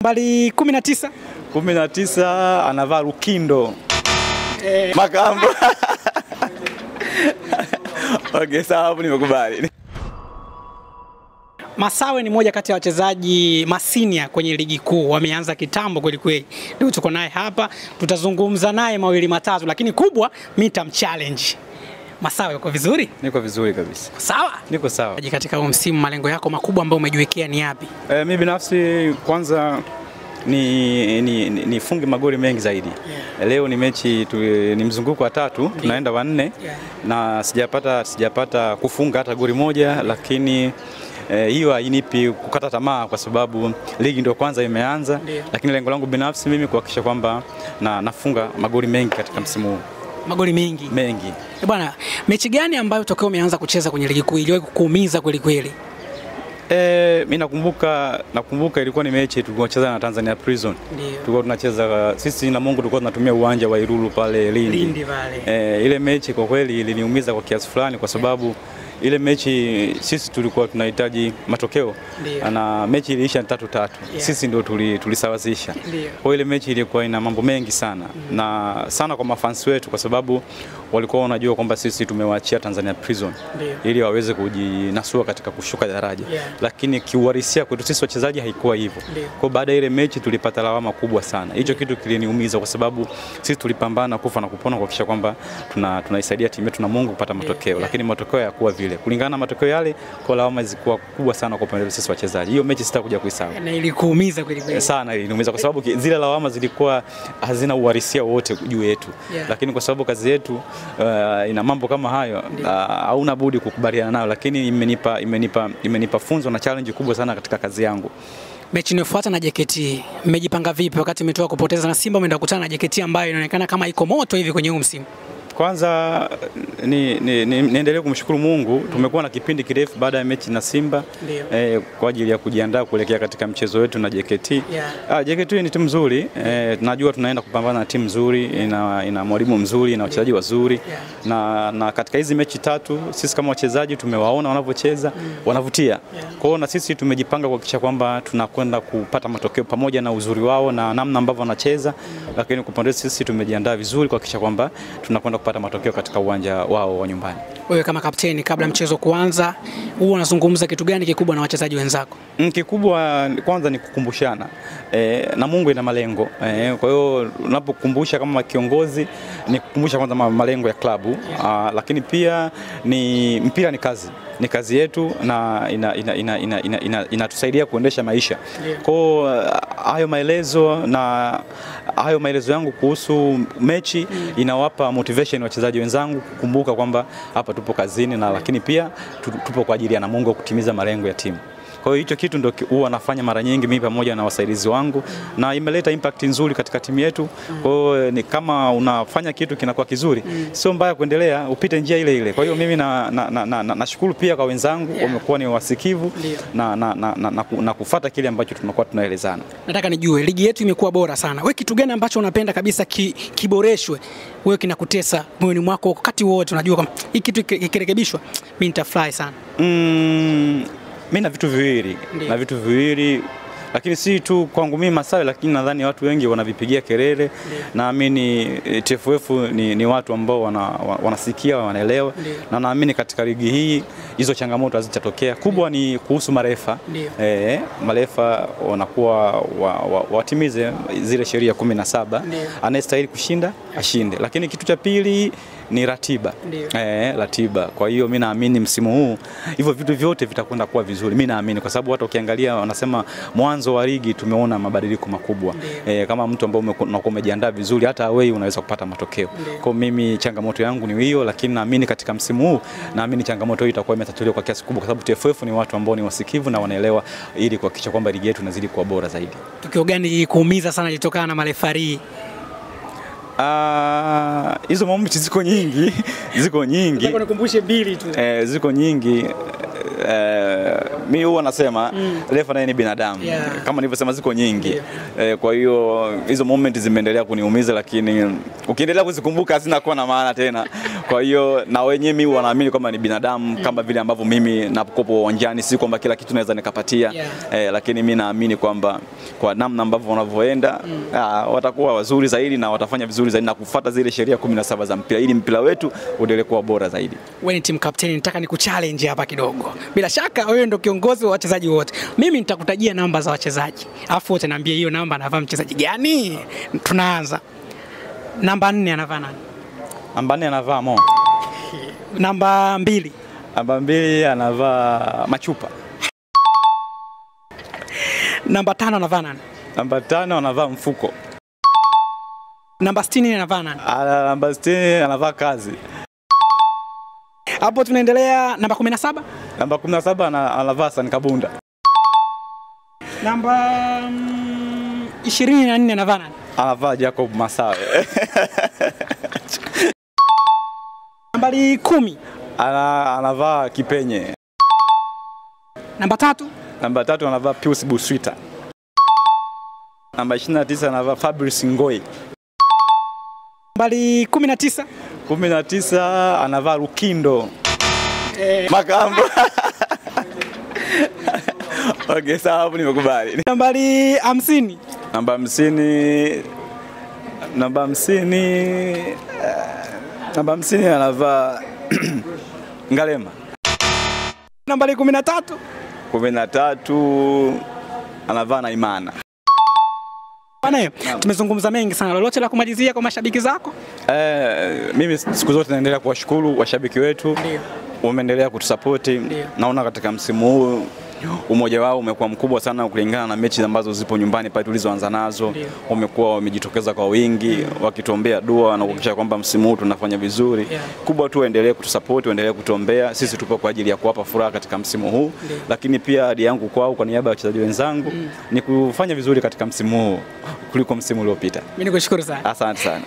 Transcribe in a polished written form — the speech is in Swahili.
Nambari 19. 19 anavaa Lukindo. Makambo. Okay, sawa hapo nimekubali. Masawe ni moja kati ya wachezaji masinia kwenye ligi kuu. Wameanza kitambo kweli kweli. Leo tuko naye hapa, tutazungumza naye mawili matatu, lakini kubwa challenge. Masawe, uko vizuri? Niko vizuri kabisa. Sawa? Niko sawa. Katika huu msimu malengo yako makubwa ambayo umejiwekea ni yapi? Mimi binafsi kwanza nifunge magoli mengi zaidi. Leo ni mechi ni mzunguko wa 3, tunaenda wa 4 na sijapata kufunga hata goli moja, lakini hiyo hainipi kukata tamaa kwa sababu ligi ndio kwanza imeanza. Lakini lengo langu binafsi mimi kuhakikisha kwamba nafunga magoli mengi katika msimu huu. Magoli mengi? Mengi. Bwana, mechi gani ambayo tokeo umeanza kucheza kwenye ligi kuu iliwahi kukuumiza kweli kweli? Mimi nakumbuka ilikuwa ni mechi tulikuwa na Tanzania Prison. Tulikuwa tunacheza sisi na Mungu, tulikuwa tunatumia uwanja wa Irulu pale Lindi pale. Ile mechi kwa kweli iliniumiza kwa kiasi fulani kwa sababu ile mechi sisi tulikuwa tunahitaji matokeo. Na mechi iliisha 3-3. Sisi ndio tulisawazisha. Kwa ile mechi ilikuwa ina mambo mengi sana. Na sana kwa mafans wetu kwa sababu walikuwa wanajua kwamba sisi tumewaachia Tanzania Prison ili waweze kujinasua katika kushuka daraja. Lakini kiuhalisia kwetu sisi wachezaji haikuwa hivyo. Kwa baada ya ile mechi tulipata lawama kubwa sana. Hicho kitu kiliniumiza kwa sababu sisi tulipambana kufa na kupona kuhakikisha kwamba tunaisaidia timu yetu na Mungu kupata matokeo. Lakini matokeo hayakuwa vile. Kulingana na matokeo yale, kwa lawama zilikuwa kubwa sana kwa upande sisi wachezaji. Hiyo mechi sitakuja kuisahau. Na ilikuumiza kweli kweli. Sana iliniumiza kwa sababu zile lawama zilikuwa hazina uhalisia wote juu yetu. Lakini kwa sababu kazi yetu ina mambo kama hayo, hauna budi kukubaliana nayo, lakini imenipa funzo na challenge kubwa sana katika kazi yangu. Mechi inayofuata na JKT, mmejipanga vipi wakati umetoka kupoteza na Simba umeenda kukutana na JKT ambayo inaonekana kama iko moto hivi kwenye huu msimu? Kwanza niendelee kumshukuru Mungu, tumekuwa na kipindi kirefu baada ya mechi na Simba kwa ajili ya kujiandaa kuelekea katika mchezo wetu na JKT. JKT ni timu nzuri, tunajua tunaenda kupambana na timu nzuri, ina mwalimu mzuri, ina wachezaji wazuri. Na katika hizi mechi 3 sisi kama wachezaji tumewaona wanavyocheza, wanavutia. Kwa hiyo na sisi tumejipanga kuhakikisha kwamba tunakwenda kupata matokeo pamoja na uzuri wao na namna ambavyo wanacheza, lakini kwa upande sisi tumejiandaa vizuri kuhakikisha kwamba tunakwenda kupata matokeo katika uwanja wao wa nyumbani. Wewe kama kapteni, kabla mchezo kuanza, huwa unazungumza kitu gani kikubwa na wachezaji wenzako? Kikubwa kwanza ni kukumbushana. Na Mungu ina malengo. Kwa hiyo unapokumbusha kama kiongozi ni kukumbusha kwanza malengo ya klabu, lakini pia ni mpira ni kazi. Ni kazi yetu na inatusaidia kuendesha maisha. Kwa hayo maelezo yangu kuhusu mechi inawapa motivation wachezaji wenzangu kukumbuka kwamba hapa tupo kazini na lakini pia tupo kwa ajili ya na Mungu kutimiza malengo ya timu. Kwa hiyo hicho kitu ndio huwa nafanya mara nyingi mimi pamoja na wasaidizi wangu na imeleta impact nzuri katika timu yetu. Kwa hiyo ni kama unafanya kitu kinakuwa kizuri, sio mbaya kuendelea, upite njia ile ile. Kwa hiyo mimi nashukuru pia kwa wenzangu, wamekuwa ni wasikivu na kufuata kile ambacho tunakuwa tunaelezana. Nataka nijue ligi yetu imekuwa bora sana. Wewe kitu gani ambacho unapenda kabisa kiboreshwe? Wewe kinakutesa moyoni mwako wakati wote unajua kama hii kitu kirekebishwa mimi nitafurahi sana? Mimi na vitu viwili, lakini si tu kwangu mimi Masawe, lakini nadhani watu wengi wanavipigia kelele. Naamini TFF ni watu ambao wanasikia, wanaelewa, na naamini katika ligi hii hizo changamoto hazitatokea. Kubwa ni kuhusu marefa. Marefa wanakuwa watimize zile sheria 17. Anayestahili kushinda ashinde. Lakini kitu cha pili ni ratiba. Ratiba. Kwa hiyo mimi naamini msimu huu hivyo vitu vyote vitakwenda kuwa vizuri. Mimi naamini kwa sababu hata ukiangalia wanasema mwanzo wa ligi tumeona mabadiliko makubwa. Kama mtu ambaye unakuwa umejiandaa vizuri hata wewe unaweza kupata matokeo. Kwa mimi changamoto yangu ni hiyo, lakini naamini katika msimu huu naamini changamoto hii itakuwa imetatuliwa kwa kiasi kubwa kwa sababu TFF ni watu ambao ni wasikivu na wanaelewa ili kuhakikisha kwamba ligi yetu inazidi kuwa bora zaidi. Tukio gani kuumiza sana litokana na marefari? Hizo moments ziko nyingi. Nataka nikukumbushe mbili tu. Ziko nyingi. mimi huwa nasema refa naye ni binadamu. Kama nilivyosema ziko nyingi. Kwa hiyo hizo moment zimeendelea kuniumiza, lakini ukiendelea kuzikumbuka hazina kuwa na maana tena. Kwa hiyo na wenyewe mimi wanaamini kwamba ni binadamu kama vile ambavyo mimi napokuwa uwanjani, si kwamba kila kitu naweza nikapatia. Lakini mimi naamini kwamba kwa namna ambavyo wanavyoenda watakuwa wazuri zaidi na watafanya vizuri zaidi na kufuata zile sheria 17 za mpira ili mpira wetu uendelee kuwa bora zaidi. Wewe ni team captain, nataka nikuchallenge hapa kidogo. Bila shaka wewe ndio kiongozi wa wachezaji wote. Mimi nitakutajia namba za wachezaji. Alafu wote niambie hiyo namba anavaa mchezaji gani? Tunaanza. Namba 4 anavaa nani? Namba 4 anavaa Mo. Namba 2. Namba 2 anavaa Machupa. Namba 5 anavaa nani? Namba 5 anavaa Mfuko. Namba 60 anavaa nani? Namba 60 anavaa Kazi. Hapo tunaendelea. Namba 17? Namba 17 anavaa San Kabunda. Namba 24 anavaa nani? Anavaa Jacob Masawe. Nambari 10 anavaa Kipenye. Namba 3? Namba 3 anavaa Pius Buswita. Namba 29 anavaa Fabrice Ngoi. Nambari 19? 19 anavaa Lukindo. Makambo. Okay, sawa, hapo nimekubali. Nambari 50? Namba 50 anavaa Ngalema. Nambari 13? 13 anavaa Naimana. Bwana, tumezungumza mengi sana. Lolote la kumalizia kwa mashabiki zako? Mimi siku zote naendelea kuwashukuru washabiki wetu. Wameendelea kutusupport. Naona katika msimu huu umoja wao umekuwa mkubwa sana kulingana na mechi ambazo zipo nyumbani pale tulizoanza nazo. Wamekuwa wamejitokeza kwa wingi wakituombea dua na kuhakikisha kwamba msimu huu tunafanya vizuri. Kubwa tu waendelee kutusupport, waendelee kutuombea. Sisi tupo kwa ajili ya kuwapa furaha katika msimu huu. Lakini pia ahadi yangu kwao kwa niaba ya wachezaji wenzangu ni kufanya vizuri katika msimu huu kuliko msimu uliopita. Mimi nikushukuru sana. Asante sana.